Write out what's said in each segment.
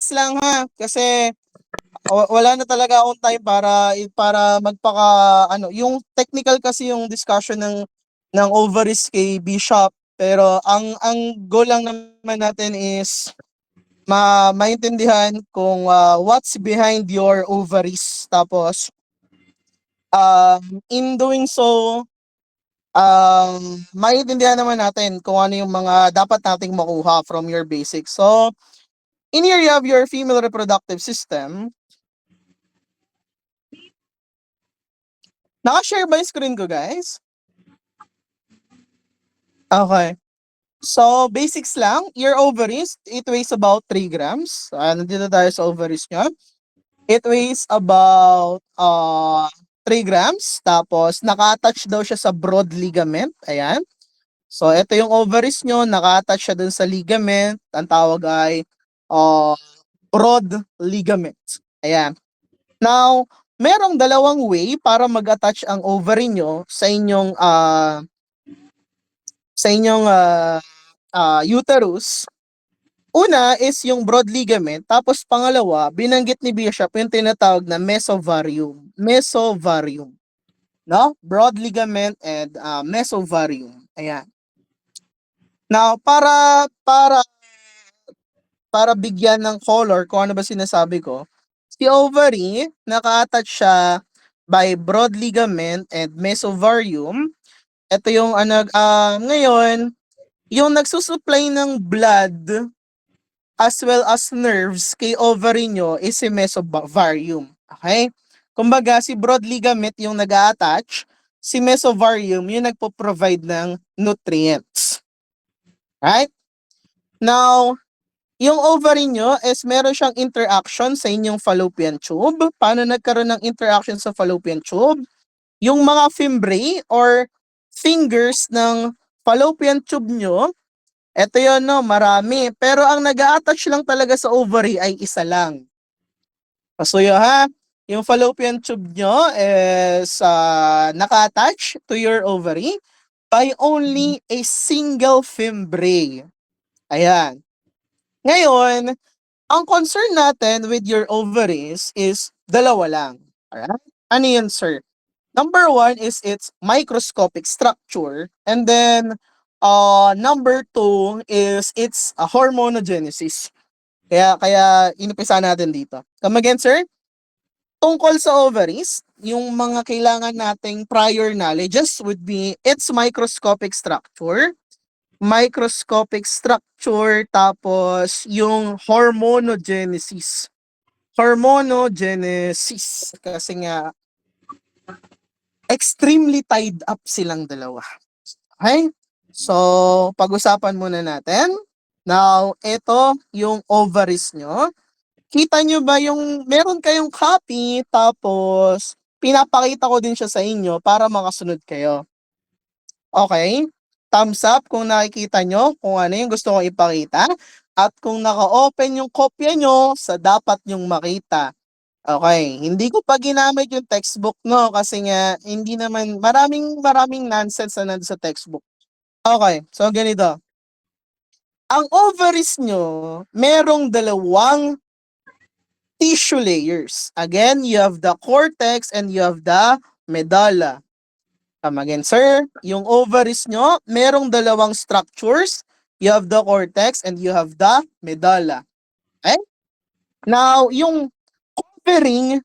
minutes lang ha, kasi wala na talaga akong time para yung technical kasi yung discussion ng ovaries kay Bishop, pero ang goal lang naman natin is maintindihan kung what's behind your ovaries, tapos in doing so maintindihan naman natin kung ano yung mga dapat nating makuha from your basics. So in here you have your female reproductive system. Naka-share ba yung screen ko, guys? Okay. So, basics lang. Your ovaries, it weighs about 3 grams. Nandito tayo sa ovaries nyo. It weighs about 3 grams. Tapos, naka-attach daw siya sa broad ligament. Ayan. So, ito yung ovaries nyo. Naka-attach siya dun sa ligament. Ang tawag ay broad ligament. Ayan. Now, merong dalawang way para mag-attach ang ovary nyo sa inyong uterus. Una is yung broad ligament, tapos pangalawa, binanggit ni Bishop yung tinatawag na mesovarium. Mesovarium. No? Broad ligament and mesovarium. Ayan. Now, para bigyan ng color kung ano ba sinasabi ko, si ovary, naka-attach siya by broad ligament and mesovarium. Ito yung ngayon, yung nagsusupply ng blood as well as nerves kay ovary nyo is si mesovarium. Okay? Kumbaga, si broad ligament yung nag-a-attach, si mesovarium yung nagpo-provide ng nutrients. Right? Now, yung ovary nyo is meron siyang interaction sa inyong fallopian tube. Paano nagkaroon ng interaction sa fallopian tube? Yung mga fimbriae or fingers ng fallopian tube nyo, eto yun, no, marami. Pero ang nag-a-attach lang talaga sa ovary ay isa lang. Pasuyo ha, yung fallopian tube nyo is naka-attach to your ovary by only a single fimbriae. Ayan. Ngayon, ang concern natin with your ovaries is dalawa lang. Alright? Ano yun, sir? Number one is its microscopic structure, and then number two is its hormonogenesis. Kaya inupisa natin dito. Come again, sir? Tungkol sa ovaries, yung mga kailangan nating prior knowledges would be its microscopic structure, tapos yung hormonogenesis. Hormonogenesis. Kasi nga, extremely tied up silang dalawa. Okay? So, pag-usapan muna natin. Now, ito yung ovaries nyo. Kita nyo ba yung meron kayong copy, tapos pinapakita ko din siya sa inyo para makasunod kayo. Okay? Thumbs up kung nakikita nyo kung ano yung gusto kong ipakita. At kung naka-open yung kopya nyo sa dapat nyong makita. Okay, hindi ko pa ginamit yung textbook, no, kasi nga hindi naman maraming nonsense na nandun sa textbook. Okay, so ganito. Ang ovaries nyo, merong dalawang tissue layers. Again, you have the cortex and you have the medulla. Again, sir, yung ovaries nyo, merong dalawang structures. You have the cortex and you have the medulla. Okay? Now, yung covering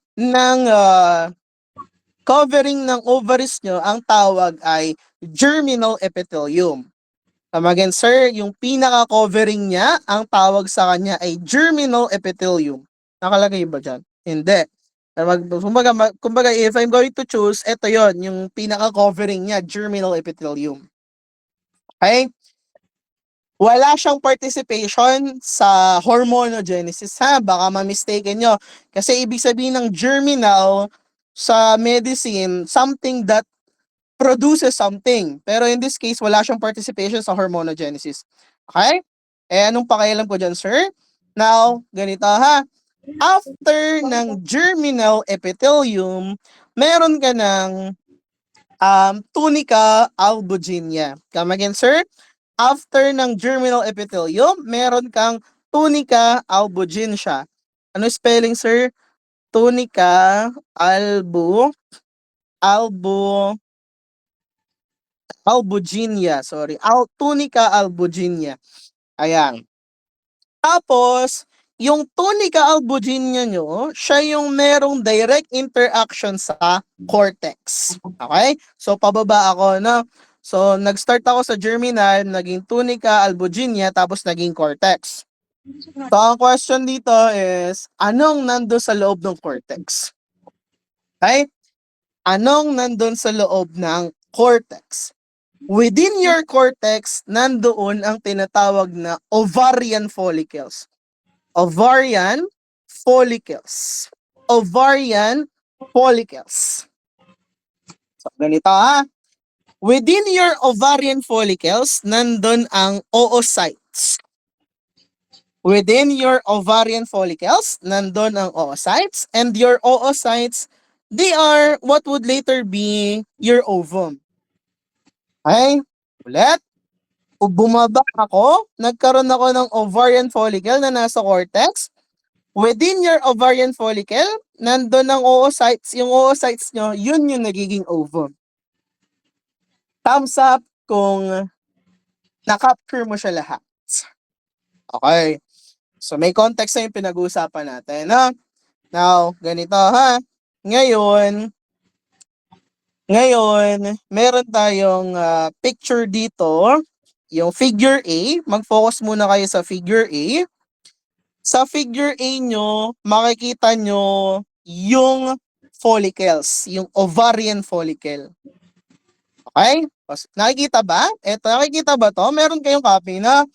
ng ovaries nyo, ang tawag ay germinal epithelium. Again, sir, yung pinaka-covering niya, ang tawag sa kanya ay germinal epithelium. Nakalagay ba dyan? Hindi. Kumbaga, if I'm going to choose, ito yon, yung pinaka-covering niya, germinal epithelium. Okay? Wala siyang participation sa hormonogenesis, ha? Baka ma-mistaken nyo. Kasi ibig sabihin ng germinal sa medicine, something that produces something. Pero in this case, wala siyang participation sa hormonogenesis. Okay? Anong pakialam ko dyan, sir? Now, ganito ha. After ng germinal epithelium, meron ka ng tunica albuginea. Come again, sir? After ng germinal epithelium, meron kang tunica albuginea. Ano spelling, sir? Tunica albuginea, sorry. Tunica albuginea. Ayan. Tapos, yung Tunica albuginea nyo, siya yung merong direct interaction sa cortex. Okay? So, pababa ako, no? So, nag-start ako sa germinal, naging Tunica albuginea, tapos naging cortex. So, ang question dito is, anong nando sa loob ng cortex? Okay? Anong nandun sa loob ng cortex? Within your cortex, nandoon ang tinatawag na ovarian follicles. Ovarian follicles. Ovarian follicles. So, ganito ha. Within your ovarian follicles, nandun ang oocytes. Within your ovarian follicles, nandun ang oocytes. And your oocytes, they are what would later be your ovum. Okay? Ulit. Bumaba ako, nagkaroon ako ng ovarian follicle na nasa cortex. Within your ovarian follicle, nandun ang oocytes. Yung oocytes nyo, yun yung nagiging ovum. Thumbs up kung na-capture mo siya lahat. Okay. So may context na yung pinag-uusapan natin. No? Now, ganito ha. Ngayon, meron tayong picture dito. Yung figure A. Mag-focus muna kayo sa figure A. Sa figure A nyo, makikita nyo yung follicles, yung ovarian follicle. Okay? Nakikita ba? Eto, nakikita ba to? Meron kayong copy na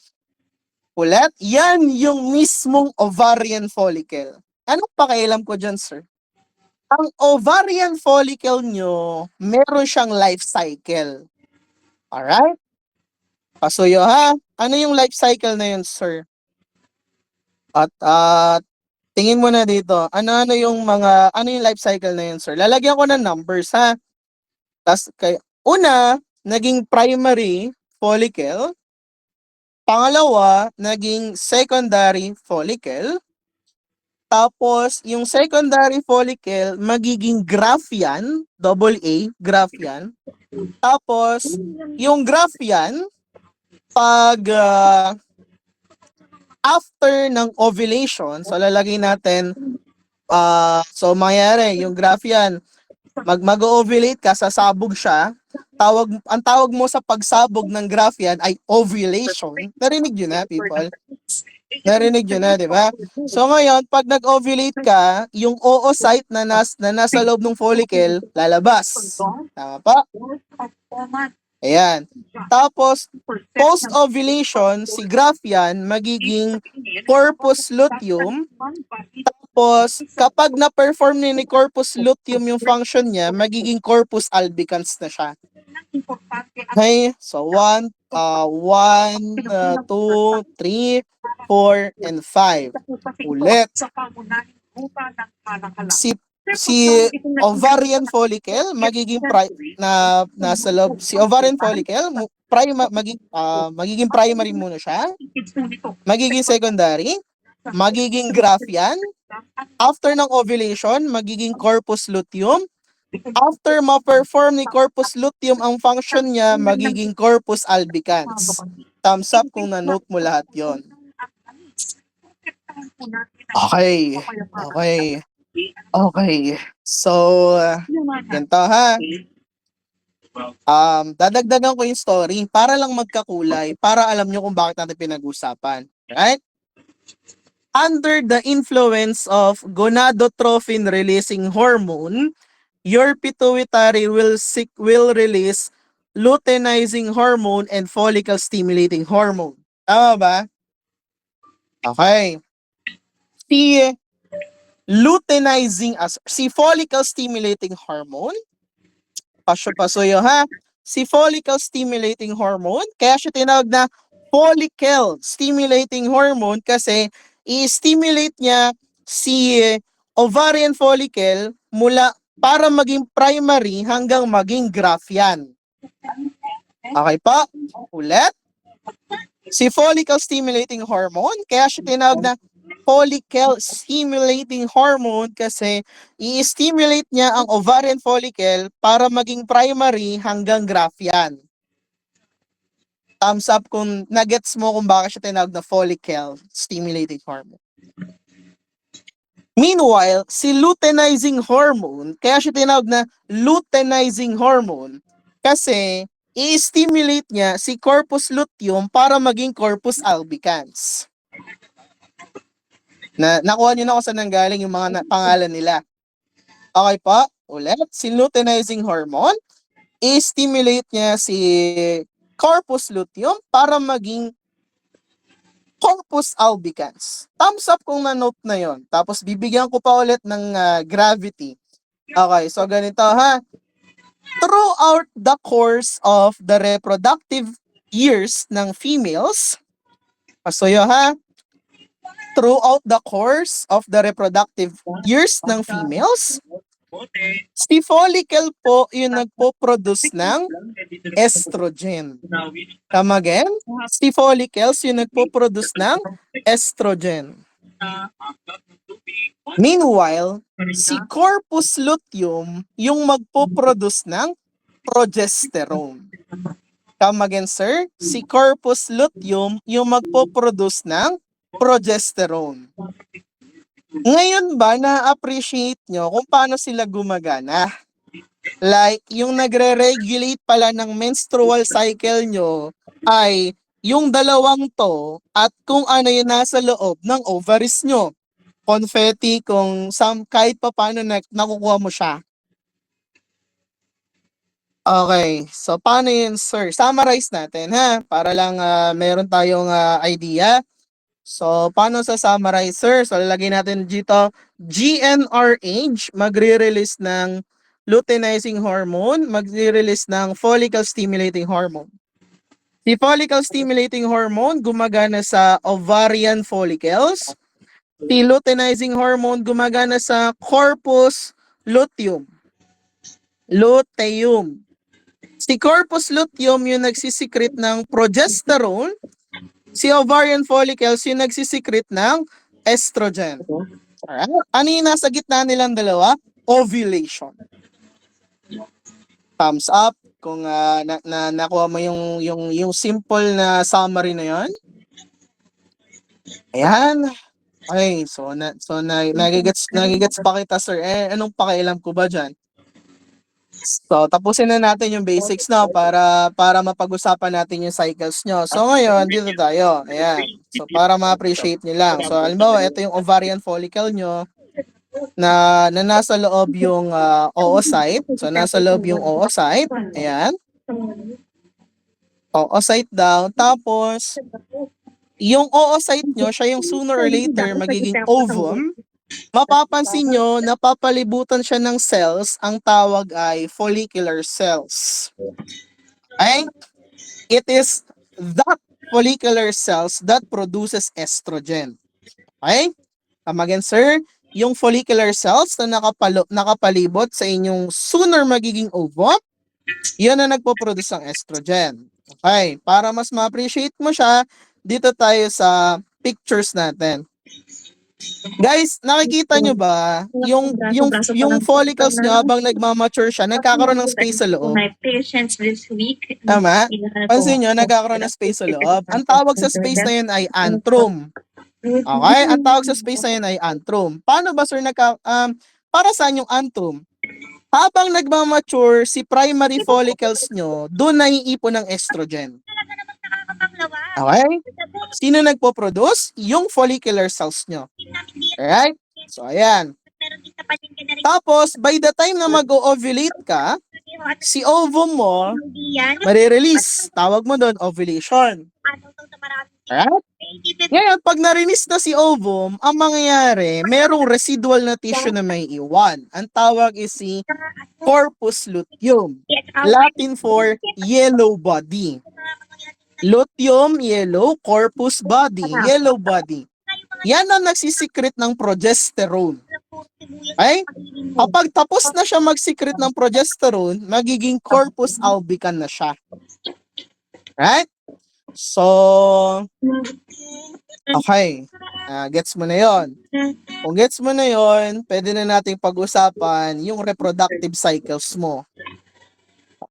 ulit. Yan yung mismong ovarian follicle. Anong pakialam ko dyan, sir? Ang ovarian follicle nyo, meron siyang life cycle. Alright? Pasuyo ha. Ano yung life cycle na yun, sir? At tingin mo na dito. Ano yung life cycle na yun, sir? Lalagyan ko ng numbers ha. Tapos una, naging primary follicle. Pangalawa, naging secondary follicle. Tapos, yung secondary follicle, magiging graphian, double A, graphian. Tapos, yung graphian, pag after ng ovulation, so lalagay natin, so mangyari, yung graphian, mag-ovulate ka, sasabog siya. Ang tawag mo sa pagsabog ng graphian ay ovulation. Narinig yun na, people? Narinig yun na, di ba? So ngayon, pag nag-ovulate ka, yung oocyte na nasa loob ng follicle, lalabas. Tama pa? Ayan. Tapos, post-ovulation, si graphian magiging corpus luteum. Tapos, kapag na-perform ni corpus luteum yung function niya, magiging corpus albicans na siya. Okay, so 1, 2, 3, 4, and 5. Ulit. Si ovarian follicle magiging nasa loob. Si ovarian follicle magiging primary muna siya. Magiging secondary, magiging graphian. After ng ovulation, magiging corpus luteum. After ma-perform ni corpus luteum ang function niya, magiging corpus albicans. Thumbs up kung na-note mo lahat yon. Okay. So, ganito ha. Dadagdagan ko yung story para lang magkakulay, para alam nyo kung bakit natin pinag-usapan. Right? Under the influence of gonadotrophin-releasing hormone, your pituitary will release luteinizing hormone and follicle-stimulating hormone. Tama ba? Okay. Si follicle-stimulating hormone, pasuyo ha, si follicle-stimulating hormone, kaya siya tinawag na follicle-stimulating hormone kasi i-stimulate niya si ovarian follicle mula para maging primary hanggang maging graphian. Okay pa? Ulit. Si follicle-stimulating hormone, kaya siya tinawag na follicle stimulating hormone kasi i-stimulate niya ang ovarian follicle para maging primary hanggang graph yan. Thumbs up kung nagets mo kung bakit siya tinawag na follicle stimulating hormone. Meanwhile, si luteinizing hormone, kaya siya tinawag na luteinizing hormone kasi i-stimulate niya si corpus luteum para maging corpus albicans. Nakuha niyo na kung saan nanggaling yung mga pangalan nila. Okay po, ulit. Si luteinizing hormone, i-stimulate niya si corpus luteum para maging corpus albicans. Thumbs up kung na-note na yon. Tapos bibigyan ko pa ulit ng gravity. Okay, so ganito ha. Throughout the course of the reproductive years ng females, pasuyo ha, throughout the course of the reproductive years ng females, si follicle po yung nagpo-produce ng estrogen. Come again? Si follicles yung nagpo-produce ng estrogen. Meanwhile, si corpus luteum yung magpo-produce ng progesterone. Come again, sir? Si corpus luteum yung magpo-produce ng progesterone. Ngayon ba na-appreciate nyo kung paano sila gumagana? Like, yung nagre-regulate pala ng menstrual cycle nyo ay yung dalawang to at kung ano yung nasa loob ng ovaries nyo. Confetti kung kahit pa paano nakukuha mo siya. Okay, so paano yun, sir? Summarize natin, ha? Para lang meron tayong idea. So, paano sa summarize, sir? So, lalagay natin dito, GnRH, magre-release ng luteinizing hormone, magre-release ng follicle stimulating hormone. Si follicle stimulating hormone gumagana sa ovarian follicles. Si luteinizing hormone gumagana sa corpus luteum. Luteum. Si corpus luteum yung nagsisecrete ng progesterone. Si ovarian follicles yung nagsisecrete ng estrogen. Alright? Ano yung nasa gitna nilang dalawa? Ovulation. Thumbs up kung nakuha mo yung simple na summary na yon. Ayan. Okay, so nagigets pa kita, sir. Anong pakialam ko ba dyan? So, tapusin na natin yung basics na para mapag-usapan natin yung cycles nyo. So, ngayon, dito tayo. Ayan. So, para ma-appreciate nyo lang. So, halimbawa, ito yung ovarian follicle nyo na nasa loob yung oocyte. So, nasa loob yung oocyte. Ayan. Oocyte daw. Tapos, yung oocyte nyo, siya yung sooner or later magiging ovum. Mapapansin nyo, napapalibutan siya ng cells, ang tawag ay follicular cells. Okay? It is that follicular cells that produces estrogen. Okay? Again, sir, yung follicular cells na nakapalibot sa inyong sooner magiging ovum, yun na nagpo-produce ng estrogen. Okay? Para mas ma-appreciate mo siya, dito tayo sa pictures natin. Guys, nakikita nyo ba yung follicles nyo habang nagmamature siya, nagkakaroon ng space sa loob? Tama? Pansin nyo, nagkakaroon ng space sa loob. Ang tawag sa space na yun ay antrum. Okay? Ang tawag sa space na yun ay antrum. Paano ba, sir, para saan yung antrum? Habang nagmamature si primary follicles nyo, doon naiipon ng estrogen. Okay? Sino nagpo-produce? Yung follicular cells nyo. Alright? So, ayan. Tapos, by the time na mag-ovulate ka, si ovum mo, marirelease. Tawag mo doon, ovulation. Alright? Ngayon, pag na-release na si ovum, ang mangyayari, merong residual na tissue na may iwan. Ang tawag is si corpus luteum. Latin for yellow body. Luteum, yellow, corpus body, yellow body. Yan ang nagsisecrete ng progesterone. Okay? Kapag tapos na siya mag-secrete ng progesterone, magiging corpus albican na siya. Right? So, Okay, gets mo na yon. Kung gets mo na yon, pwede na nating pag-usapan yung reproductive cycles mo.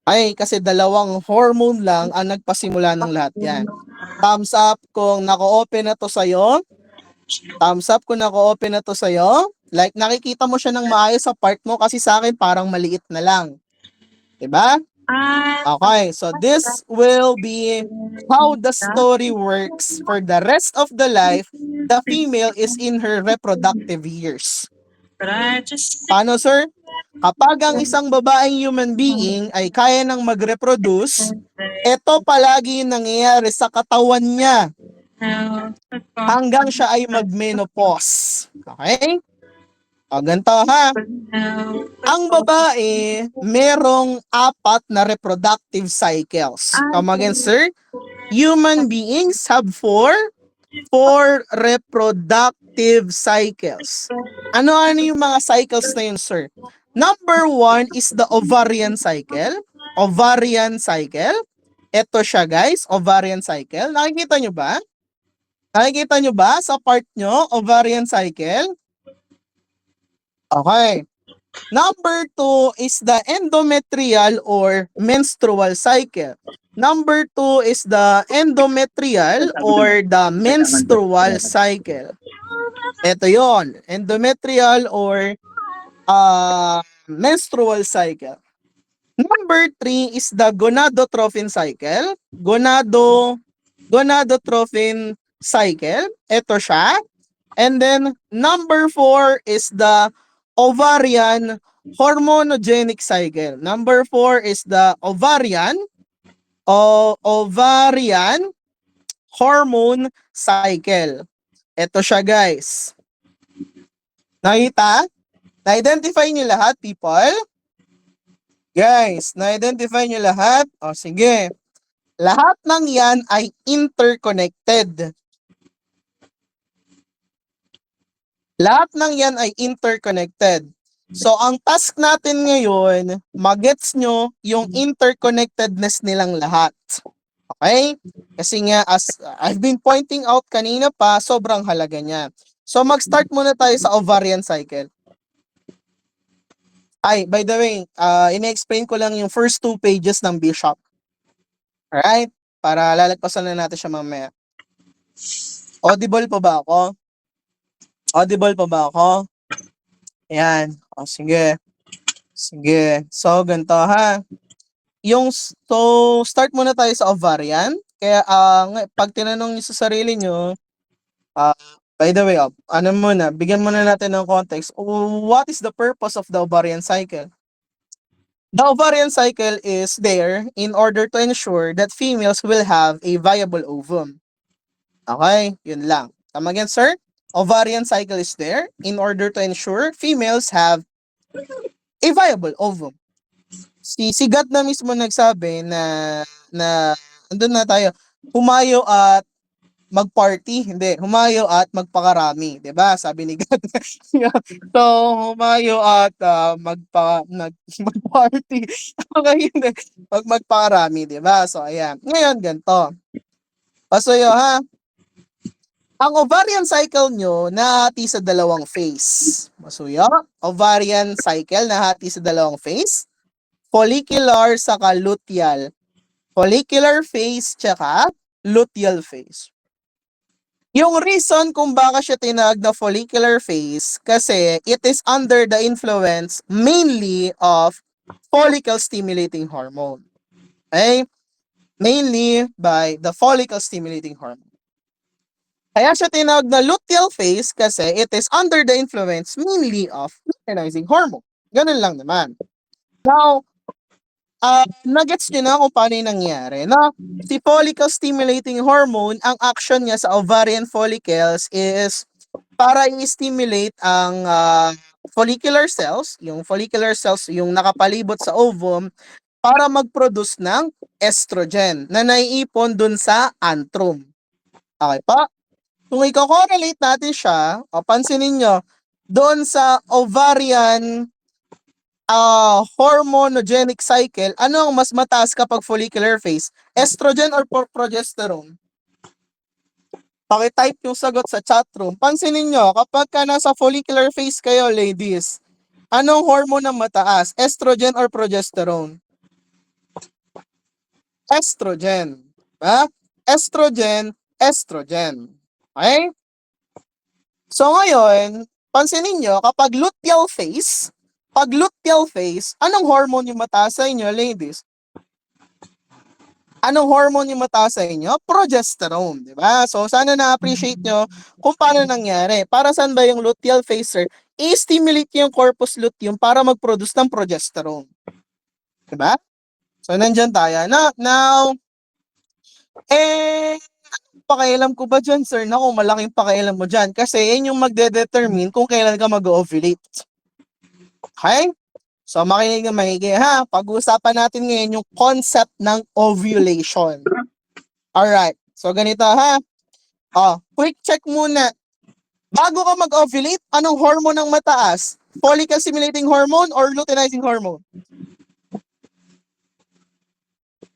Ay, kasi dalawang hormone lang ang nagpasimula ng lahat yan. Thumbs up kung naka-open na to sa'yo. Thumbs up kung naka-open na to sa'yo. Like, nakikita mo siya ng maayos sa part mo kasi sa akin parang maliit na lang. Diba? Okay, so this will be how the story works for the rest of the life the female is in her reproductive years. Paano, sir? Kapag ang isang babaeng human being ay kaya nang mag-reproduce, ito palagi yung nangyayari sa katawan niya hanggang siya ay mag-menopause. Okay? O, ganito ha. Ang babae, merong 4 na reproductive cycles. Come again, sir? Human beings have 4 reproductive cycles. Ano-ano yung mga cycles na yun, sir? Number 1 is the ovarian cycle. Ovarian cycle. Ito siya, guys. Ovarian cycle. Nakikita nyo ba? Nakikita nyo ba sa part nyo, ovarian cycle? Okay. Number 2 is the endometrial or menstrual cycle. Number 2 is the endometrial or the menstrual cycle. Ito yon, endometrial or menstrual cycle. Number 3 is the gonadotrophin cycle. Gonadotrophin cycle. Ito siya. And then number 4 is the ovarian hormonogenic cycle. Number 4 is the ovarian hormone cycle. Ito siya, guys. Nakita? Na-identify niyo lahat, people? Guys, na-identify niyo lahat? O, sige. Lahat ng yan ay interconnected. Lahat ng yan ay interconnected. So, ang task natin ngayon, magets nyo yung interconnectedness nilang lahat. Okay? Kasi nga, as I've been pointing out kanina pa, sobrang halaga niya. So, mag-start muna tayo sa ovarian cycle. Ay, by the way, ina-explain ko lang yung first 2 pages ng Bishop. Alright? Para lalagpasan na natin siya mamaya. Audible pa ba ako? Audible pa ba ako? Ayan. O, sige. Sige. So, ganito ha. Start muna tayo sa ovarian. Kaya, pag tinanong niyo sa sarili niyo, by the way, bigyan muna natin ng context. What is the purpose of the ovarian cycle? The ovarian cycle is there in order to ensure that females will have a viable ovum. Okay? Yun lang. Tama again, sir? Ovarian cycle is there in order to ensure females have a viable ovum. Si God na mismo nagsabi na andun na tayo, humayo at mag-party, hindi, humayo at magpakarami, 'di ba? Sabi ni God. So, humayo at mag-party. Okay, hindi. Magpakarami, 'di ba? So, ayan. Ngayon ganito. Pasuyo ha. Ang ovarian cycle nyo nahati sa dalawang phase. Masuyo, ovarian cycle nahati sa dalawang phase. Follicular saka luteal. Follicular phase tsaka luteal phase. Yung reason kung bakit siya tinawag na follicular phase kasi it is under the influence mainly of follicle stimulating hormone. Okay? Mainly by the follicle stimulating hormone. Kaya siya tinawag na luteal phase kasi it is under the influence mainly of luteinizing hormone. Ganun lang naman. Now, nagets nyo na kung paano yung nangyari. No? Si follicle stimulating hormone, ang action niya sa ovarian follicles is para i-stimulate ang follicular cells, yung nakapalibot sa ovum, para mag-produce ng estrogen na naiipon dun sa antrum. Okay pa? Kung i-correlate natin siya, pansinin nyo, doon sa ovarian hormonogenic cycle, ano ang mas mataas kapag follicular phase? Estrogen or progesterone? Paki-type yung sagot sa chatroom. Pansinin nyo, kapag ka nasa follicular phase kayo, ladies, anong hormone ang mataas? Estrogen or progesterone? Estrogen. Ha? Estrogen, estrogen. Okay? So ngayon, pansinin nyo, kapag luteal phase, anong hormone yung mataas sa inyo, ladies? Anong hormone yung mataas sa inyo? Progesterone, di ba? So sana na-appreciate nyo kung paano nangyari. Para saan ba yung luteal phase, sir? I-stimulate yung corpus luteum para mag-produce ng progesterone. Di ba? So nandyan tayo. Now, pakialam ko ba dyan, sir? Naku, malaking pakialam mo dyan. Kasi yan yung magde-determine kung kailan ka mag-ovulate. Okay? So makinig na maigi ha. Pag-uusapan natin ngayon yung concept ng ovulation. Alright. So ganito ha. Quick check muna. Bago ka mag-ovulate, anong hormone ang mataas? Follicle stimulating hormone or luteinizing hormone?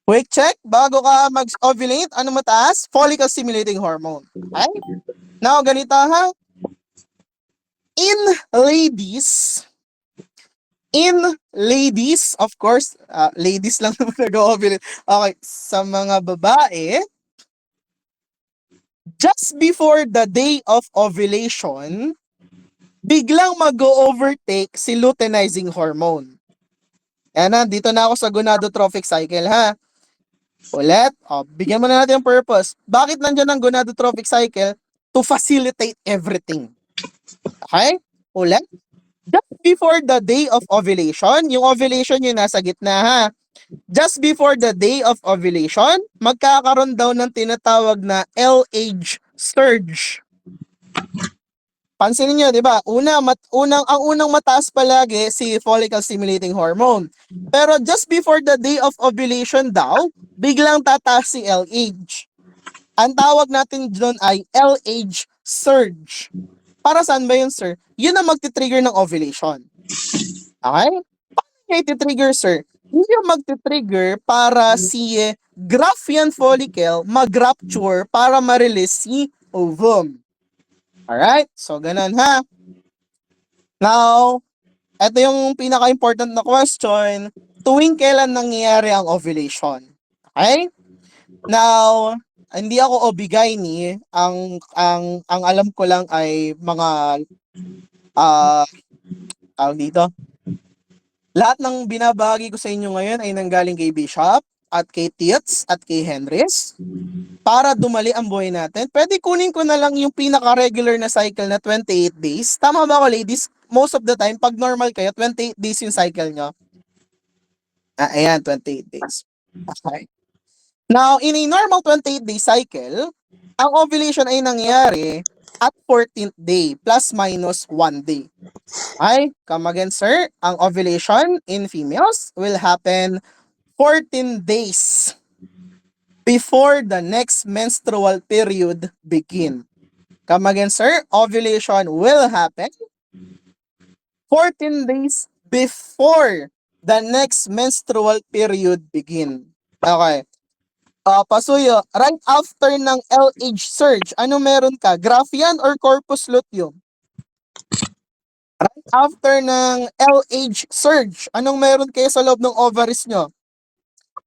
Quick check. Bago ka mag-ovulate, anong mataas? Follicle stimulating hormone. Okay? Now, ganito ha. In ladies, of course, ladies lang naman nag-ovulate. Okay, sa mga babae, just before the day of ovulation, biglang mag-overtake si luteinizing hormone. Yan na, dito na ako sa gonadotrophic cycle ha. Ulit, bigyan mo na natin yung purpose. Bakit nandiyan ang gonadotrophic cycle? To facilitate everything. Okay? Ulit. Just before the day of ovulation, yung ovulation yung nasa gitna ha. Just before the day of ovulation, magkakaroon daw ng tinatawag na LH surge. Pansinin niyo, 'di ba? Ang unang mataas palagi si follicle stimulating hormone. Pero just before the day of ovulation daw, biglang tataas si LH. Ang tawag natin doon ay LH surge. Para saan ba yun, sir? Yun ang magti-trigger ng ovulation. Okay? Paano niya iti-trigger, sir? Hindi yung magti-trigger para si Graafian follicle mag-rupture para ma-release si ovum. Alright? So, ganun ha. Now, ito yung pinaka-important na question. Tuwing kailan nangyayari ang ovulation? Okay? Now, hindi ako OB-GYN. Ang alam ko lang ay mga tawag dito. Lahat ng binabahagi ko sa inyo ngayon ay nanggaling kay Bishop at kay Tietz at kay Henrys para dumali ang buhay natin. Pwede kunin ko na lang yung pinaka-regular na cycle na 28 days. Tama ba ako, ladies? Most of the time, pag normal kayo, 28 days yung cycle nyo. Ayan, 28 days. Okay. Now, in a normal 28-day cycle, ang ovulation ay nangyayari at 14th day, plus minus 1 day. Okay? Come again, sir. Ang ovulation in females will happen 14 days before the next menstrual period begin. Come again, sir. Ovulation will happen 14 days before the next menstrual period begin. Okay. Pasuyo, right after ng LH surge, ano meron ka? Graafian or corpus luteum? Right after ng LH surge, anong meron kayo sa loob ng ovaries nyo?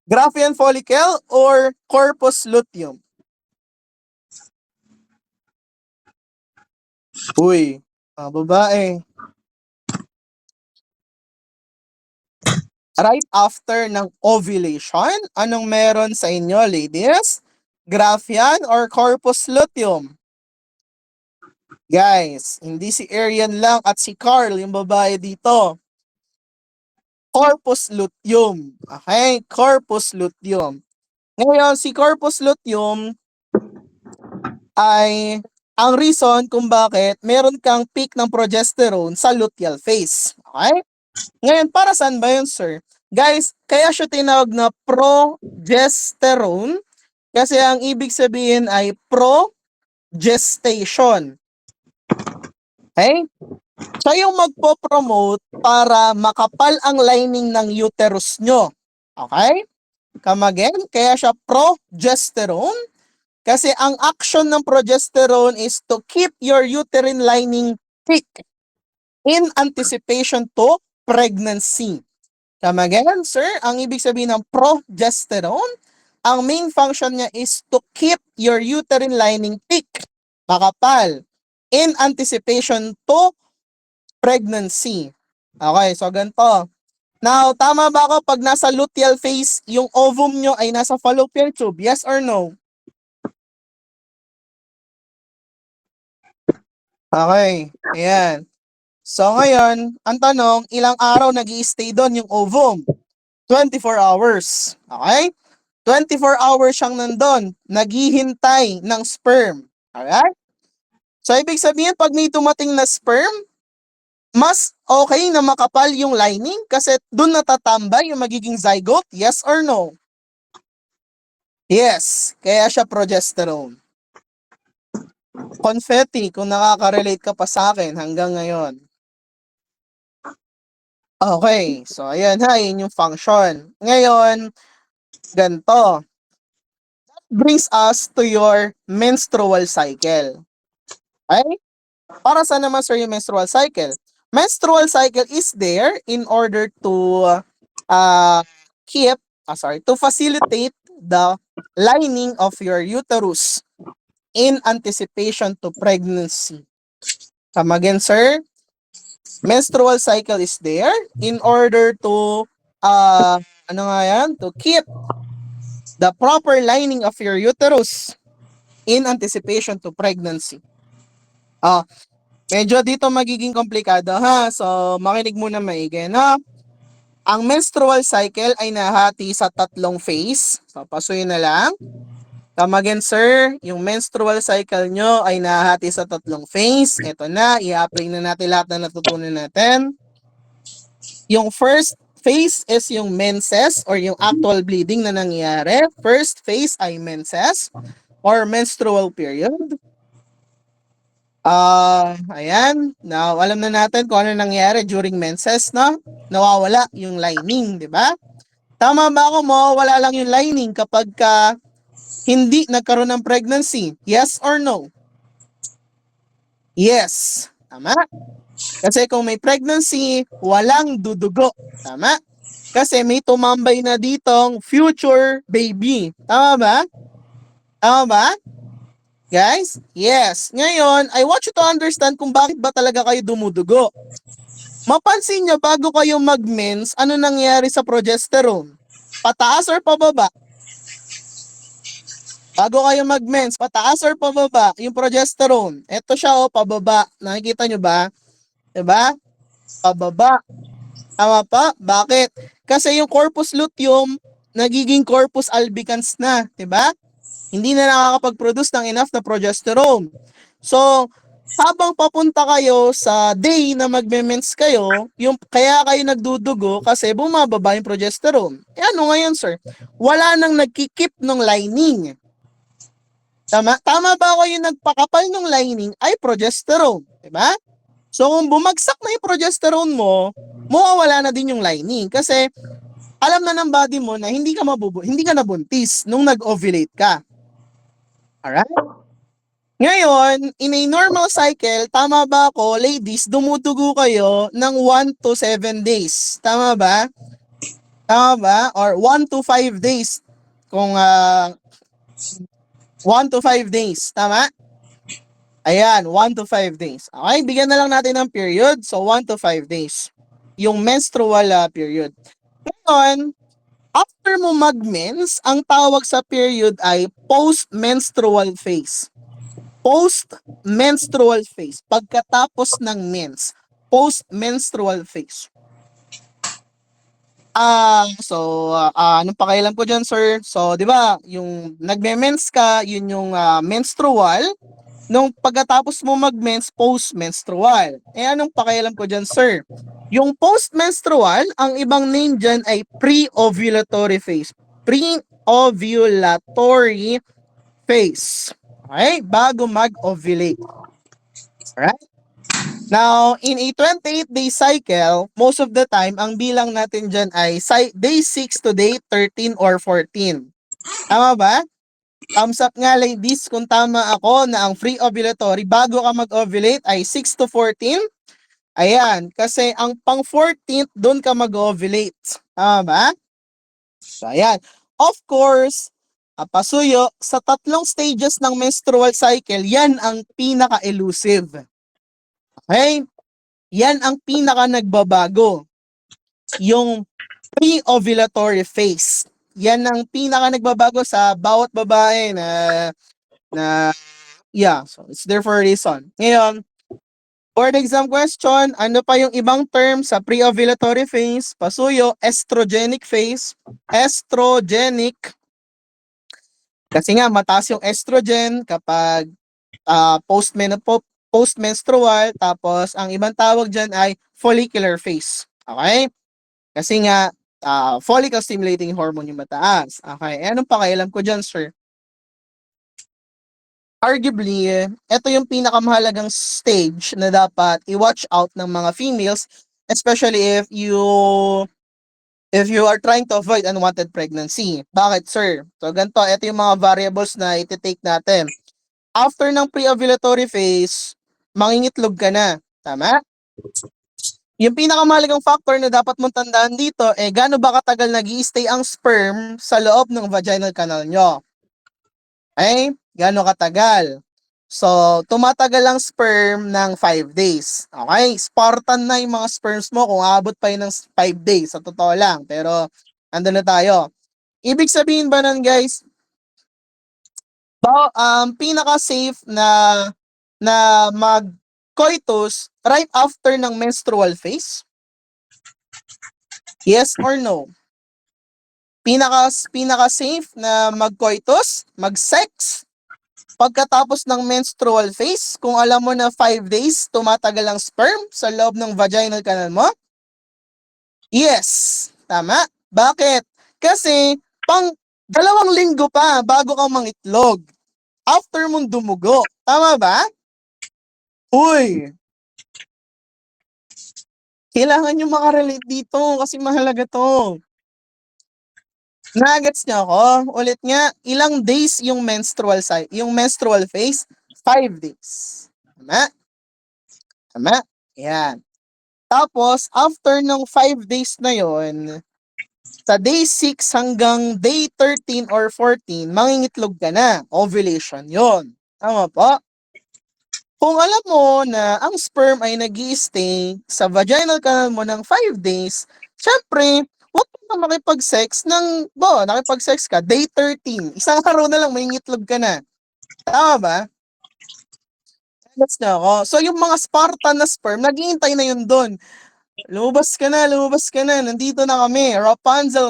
Graafian follicle or corpus luteum? Uy, babae. Right after ng ovulation, anong meron sa inyo, ladies? Graafian or corpus luteum? Guys, hindi si Arian lang at si Carl, yung babae dito. Corpus luteum. Okay? Corpus luteum. Ngayon, si corpus luteum ay ang reason kung bakit meron kang peak ng progesterone sa luteal phase. Okay? Ngayon, para saan ba yun, sir? Guys, kaya siya tinawag na progesterone kasi ang ibig sabihin ay progestation. Okay? Siya yung magpo-promote para makapal ang lining ng uterus nyo. Okay? Come again, kaya siya progesterone Kasi ang action ng progesterone is to keep your uterine lining thick in anticipation to pregnancy. Come again, sir? Ang ibig sabihin ng progesterone, ang main function niya is to keep your uterine lining thick, makapal, in anticipation to pregnancy. Okay, so ganito. Now, tama ba ako pag nasa luteal phase, yung ovum nyo ay nasa fallopian tube? Yes or no? Okay, ayan. So ngayon, ang tanong, ilang araw nag-i-stay doon yung ovum? 24 hours. Okay? 24 hours siyang nandun, naghihintay ng sperm. Alright? So, ibig sabihin, pag may dumating na sperm, mas okay na makapal yung lining kasi dun natatambay yung magiging zygote. Yes or no? Yes. Kaya siya progesterone. Confetti, kung nakaka-relate ka pa sa akin hanggang ngayon. Okay. So, ayan ha, yun yung function. Ngayon, ganito. Brings us to your menstrual cycle. Okay? Para saan naman, sir, yung menstrual cycle? Menstrual cycle is there in order to uh, to facilitate the lining of your uterus in anticipation to pregnancy. Come again, sir. Menstrual cycle is there in order to to keep the proper lining of your uterus in anticipation to pregnancy. Medyo dito magiging komplikado ha. So, makinig muna maigi na. Ang menstrual cycle ay nahati sa tatlong phase. So, pasuyin na lang. Come again, sir. Yung menstrual cycle nyo ay nahati sa tatlong phase. Ito na, i-apply na natin lahat na natutunan natin. Yung first phase is yung menses or yung actual bleeding na nangyayari. First phase ay menses or menstrual period. Ayan. Now, alam na natin kung ano nangyayari during menses, no? Nawawala yung lining, di ba? Tama ba ako? Mawawala lang yung lining kapag hindi nagkaroon ng pregnancy. Yes or no? Yes. Tama? Kasi kung may pregnancy, walang dudugo. Tama? Kasi may tumambay na ditong future baby. Tama ba? Tama ba? Guys? Yes. Ngayon, I want you to understand kung bakit ba talaga kayo dumudugo. Mapansin nyo, bago kayo mag-mens, ano nangyari sa progesterone? Pataas or pababa? Bago kayo mag-mens, pataas or pababa? Yung progesterone. Ito siya, pababa. Nakikita nyo ba? Diba? Pababa. Tama pa? Bakit? Kasi yung corpus luteum, nagiging corpus albicans na. Diba? Hindi na nakakapag-produce ng enough na progesterone. So, habang papunta kayo sa day na magme-mens kayo, kaya kayo nagdudugo kasi bumababa yung progesterone. Ano ngayon, sir? Wala nang nagkikip ng lining. Tama ba ako yung nagpakapal ng lining ay progesterone? Diba? So, kung bumagsak na yung progesterone mo, mawawala na din yung lining kasi alam na ng body mo na hindi ka nabuntis nung nag-ovulate ka. Alright? Ngayon, in a normal cycle, tama ba ako, ladies, dumudugo kayo ng 1 to 7 days. Tama ba? Tama ba? Or 1 to 5 days. Kung 1 to 5 days. Tama? Ayan, 1 to 5 days. Okay, bigyan na lang natin ng period. So, 1 to 5 days. Yung menstrual period. Ngayon, after mo mag-mens, ang tawag sa period ay post-menstrual phase. Post-menstrual phase. Pagkatapos ng mens. Post-menstrual phase. Anong pakialam ko dyan, sir? So, di ba, yung nagme-mens ka, yun yung menstrual. Nung pagkatapos mo mag-mens, post-menstrual. Anong pakialam ko dyan, sir? Yung post-menstrual, ang ibang name dyan ay pre-ovulatory phase. Pre-ovulatory phase. Okay? Bago mag-ovulate. Alright? Now, in a 28-day cycle, most of the time, ang bilang natin dyan ay day 6 to day 13 or 14. Tama ba? Thumbs up nga ladies kung tama ako na ang free ovulatory bago ka mag-ovulate ay 6 to 14. Ayan, kasi ang pang 14th doon ka mag-ovulate. Tama ba? So ayan. Of course, pasuyo, sa tatlong stages ng menstrual cycle, yan ang pinaka-elusive. Okay? Yan ang pinaka nagbabago. Yung pre-ovulatory phase. Yan ang pinaka nagbabago sa bawat babae na yeah, so it's there for a reason. Ngayon, board exam question, ano pa yung ibang term sa pre-ovulatory phase? Pasuyo, estrogenic phase. Estrogenic, kasi nga mataas yung estrogen kapag post-menstrual, tapos ang ibang tawag dyan ay follicular phase. Okay? Kasi nga, follicle stimulating hormone yung mataas. Okay, anong pakialam ko dyan, sir? Arguably, ito yung pinakamahalagang stage na dapat i-watch out ng mga females, especially if you are trying to avoid unwanted pregnancy. Bakit, sir? So, ganito, ito yung mga variables na iti-take natin. After ng pre-ovulatory phase, mangingitlog ka na. Tama? Yung pinakamahalagang factor na dapat mong tandaan dito, gaano ba katagal nag-i-stay ang sperm sa loob ng vaginal canal nyo? Okay? Gaano katagal? So, tumatagal ang sperm ng 5 days. Okay? Spartan na yung mga sperms mo kung aabot pa yun ng 5 days. Sa totoo lang. Pero, andun na tayo. Ibig sabihin ba nun, guys, pinaka-safe na mag-coitus right after ng menstrual phase? Yes or no? Pinaka-safe na mag-coitus, mag-sex, pagkatapos ng menstrual phase, kung alam mo na 5 days tumatagal ang sperm sa loob ng vaginal canal mo? Yes. Tama? Bakit? Kasi, pang 2 linggo pa bago ka mangitlog. After mong dumugo. Tama ba? Uy! Kailangan nyo makarelate dito kasi mahalaga to. Nagets niyo ako? Ulit nga, ilang days yung menstrual phase? 5 days. Tama? Tama? Yan. Tapos, after ng 5 days na yon, sa day 6 hanggang day 13 or 14, mangingitlog ka na. Ovulation yon. Tama po? Kung alam mo na ang sperm ay nag-i-stay sa vaginal canal mo ng 5 days, syempre, huwag ka na nakipag-sex ka, day 13. Isang araw na lang, may ngitlog ka na. Tama ba? That's na ako. So, yung mga Spartan na sperm, naghihintay na yun doon. Lumabas ka na. Nandito na kami. Rapunzel,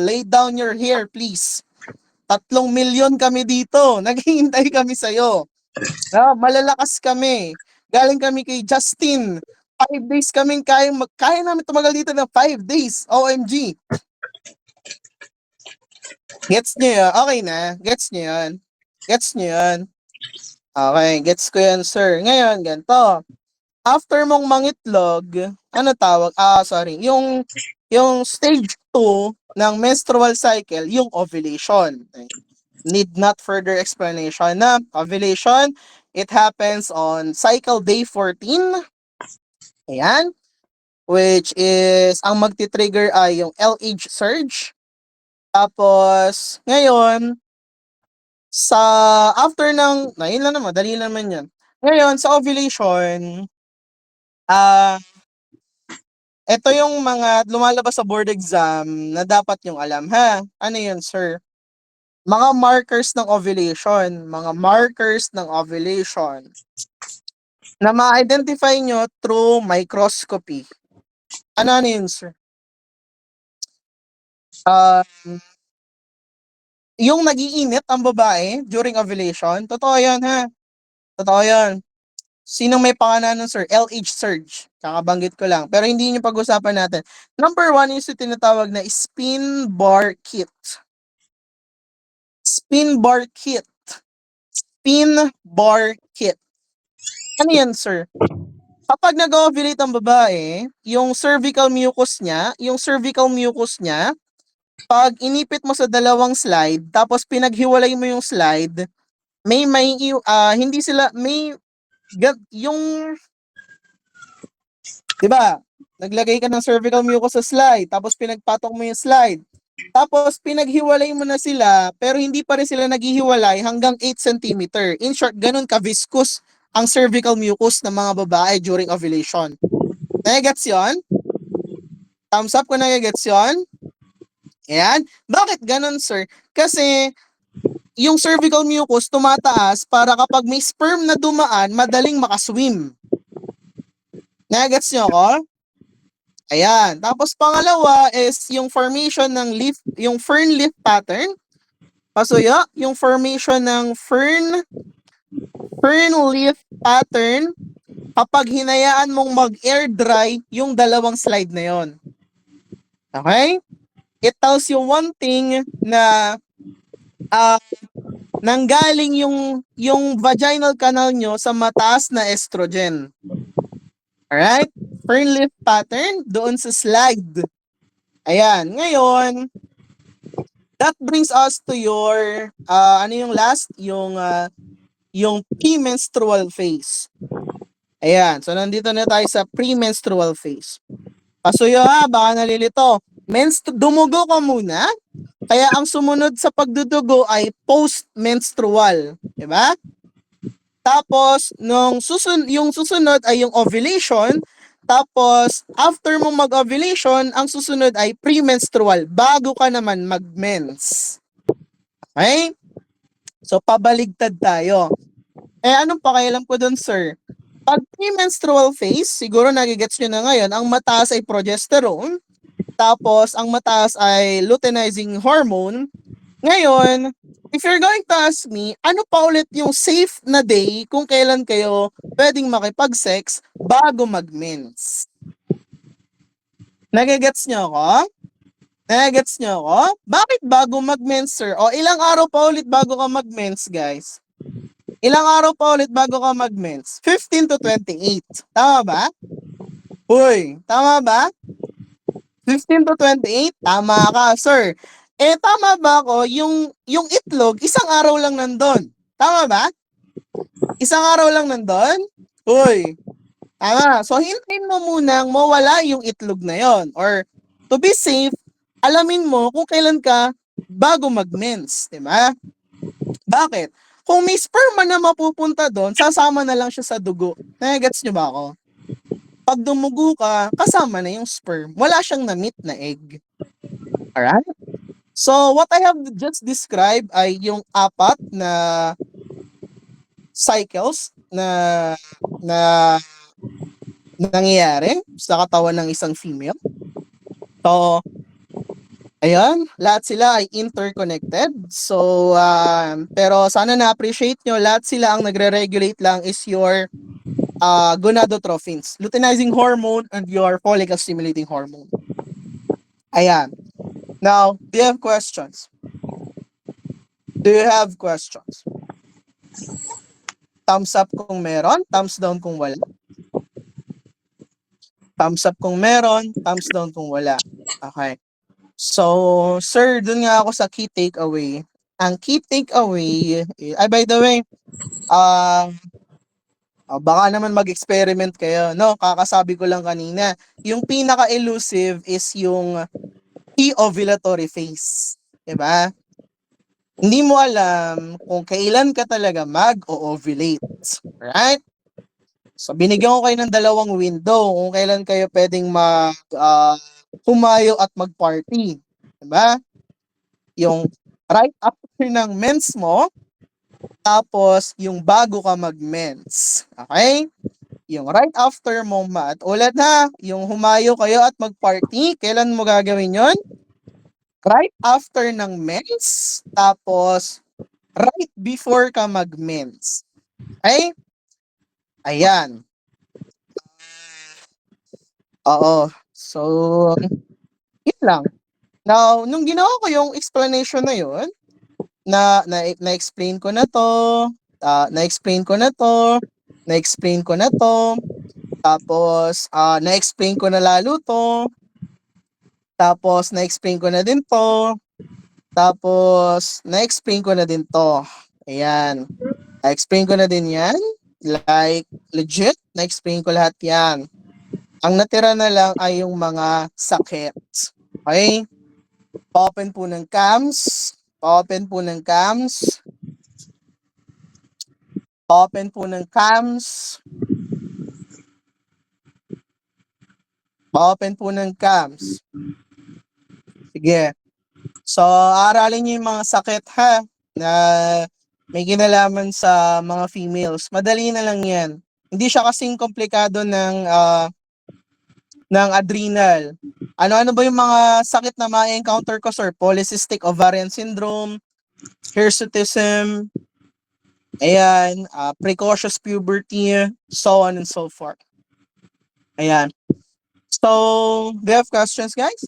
lay down your hair, please. 3 milyon kami dito. Naghihintay kami sa'yo. Malalakas kami. Galing kami kay Justin. 5 days kaming kaya namin tumagal dito ng 5 days. OMG. Gets nyo yun? Okay na? Gets nyo yun? Okay, gets ko yan, sir. Ngayon, ganito. After mong mangitlog, ano tawag? Yung stage 2 ng menstrual cycle, yung ovulation. Need not further explanation na ovulation, it happens on cycle day 14. Ayan. Which is, ang magti-trigger ay yung LH surge. Tapos, ngayon, after ng, yun lang naman, dali lang naman yan. Ngayon, sa ovulation, ito yung mga lumalabas sa board exam na dapat yung alam, ha? Ano yun, sir? Mga markers ng ovulation. Na ma-identify nyo through microscopy. Ano yun, sir? Yung nag-iinit ang babae during ovulation, totoo yan, ha? Totoo yan. Sinong may pakananon, sir? LH surge. Kakabanggit ko lang. Pero hindi nyo pag-usapan natin. Number 1 is yung tinatawag na spin bar kit. Spin bar kit. Ano yan, sir? Kapag nag-ovulate ang babae, yung cervical mucus niya, Pag inipit mo sa dalawang slide, tapos pinaghiwalay mo yung slide, hindi sila, yung, di ba, naglagay ka ng cervical mucus sa slide, tapos pinagpatok mo yung slide, tapos pinaghiwalay mo na sila, pero hindi pa rin sila naghihiwalay hanggang 8 cm. In short, ganun ka-viscous ang cervical mucus ng mga babae during ovulation. Nagigets yun? Thumbs up kung nagigets yun. Ayan. Bakit ganun, sir? Kasi yung cervical mucus tumataas para kapag may sperm na dumaan, madaling makaswim. Nagigets nyo ako? Ayan. Tapos pangalawa is yung formation ng leaf, yung fern leaf pattern. Pasuyo, yung formation ng fern leaf pattern kapag hinayaan mong mag-air dry yung dalawang slide na yon. Okay? It tells you one thing na nanggaling yung vaginal canal nyo sa mataas na estrogen. Alright? Fern leaf pattern doon sa slide. Ayan. Ngayon, that brings us to your, ano yung last? Yung premenstrual phase. Ayan. So, nandito na tayo sa premenstrual phase. Pasuyo ha, baka nalilito. Dumugo ka muna. Kaya ang sumunod sa pagdudugo ay post-menstrual. Diba? Tapos, yung susunod ay yung ovulation. Tapos, after mo mag-ovulation, ang susunod ay premenstrual, bago ka naman mag-mens. Okay? So, pabaligtad tayo. Anong pakialam ko dun, sir? Pag premenstrual phase, siguro nagigets nyo na ngayon, ang mataas ay progesterone, tapos ang mataas ay luteinizing hormone. Ngayon, if you're going to ask me, ano pa ulit yung safe na day kung kailan kayo pwedeng makipag-sex bago mag-mens? Nagigets nyo ako? Nagigets nyo ako? Bakit bago mag-mens, sir? O ilang araw pa ulit bago ka mag-mens, guys? Ilang araw pa ulit bago ka mag-mens? 15 to 28. Tama ba? Uy, tama ba? 15 to 28? Tama ka, sir. Tama ba ako? Yung itlog, isang araw lang nandun. Tama ba? Isang araw lang nandun? Uy, tama. So, hintayin mo munang mawala yung itlog na yon. Or, to be safe, alamin mo kung kailan ka bago mag-mens. Diba? Bakit? Kung may sperma na mapupunta doon, sasama na lang siya sa dugo. Nagets nyo ba ako? Pag dumugo ka, kasama na yung sperm. Wala siyang na-meet na egg. Alright? So, what I have just described ay yung 4 na cycles na nangyayari sa katawan ng isang female. So, ayan, lahat sila ay interconnected. So, pero sana na-appreciate nyo, lahat sila ang nagre-regulate lang is your gonadotropins, luteinizing hormone, and your follicle stimulating hormone. Ayan. Now, do you have questions? Do you have questions? Thumbs up kung meron, thumbs down kung wala. Thumbs up kung meron, thumbs down kung wala. Okay. So, sir, dun nga ako sa key takeaway. Ang key takeaway, by the way, baka naman mag-experiment kayo, no? Kakasabi ko lang kanina, yung pinaka-elusive is yung pre-ovulatory phase. Diba? Hindi mo alam kung kailan ka talaga mag-ovulate. Right? So, binigyan ko kayo ng 2 window kung kailan kayo pwedeng humayo at mag-party. Diba? Yung right after ng mens mo, tapos yung bago ka mag-mens. Okay? Yung right after mo ulit ha, yung humayo kayo at mag-party, kailan mo gagawin yon? Right after ng mens, tapos right before ka mag-mens. Okay? Ayan. Oo. So, yun lang. Now, nung ginawa ko yung explanation na yun, na-explain ko na to, na-explain ko na to, na-explain ko na to, tapos na-explain ko na lalo to, Tapos na-explain ko na din 'to. Tapos na-explain ko na din 'to. Ayan. Na-explain ko na din 'yan. Like legit, na-explain ko lahat 'yan. Ang natira na lang ay yung mga sakit. Okay? Pa-open po ng cams. Pa-open po ng cams. Pa-open po ng cams. Pa-open po ng cams. Sige. So, aralin niyo yung mga sakit ha na may kinalaman sa mga females. Madali na lang 'yan. Hindi siya kasing komplikado ng adrenal. Ano-ano ba yung mga sakit na ma-encounter ko, sir? Polycystic ovarian syndrome, hirsutism, ayan, precocious puberty, so on and so forth. Ayan. So, do you have questions, guys?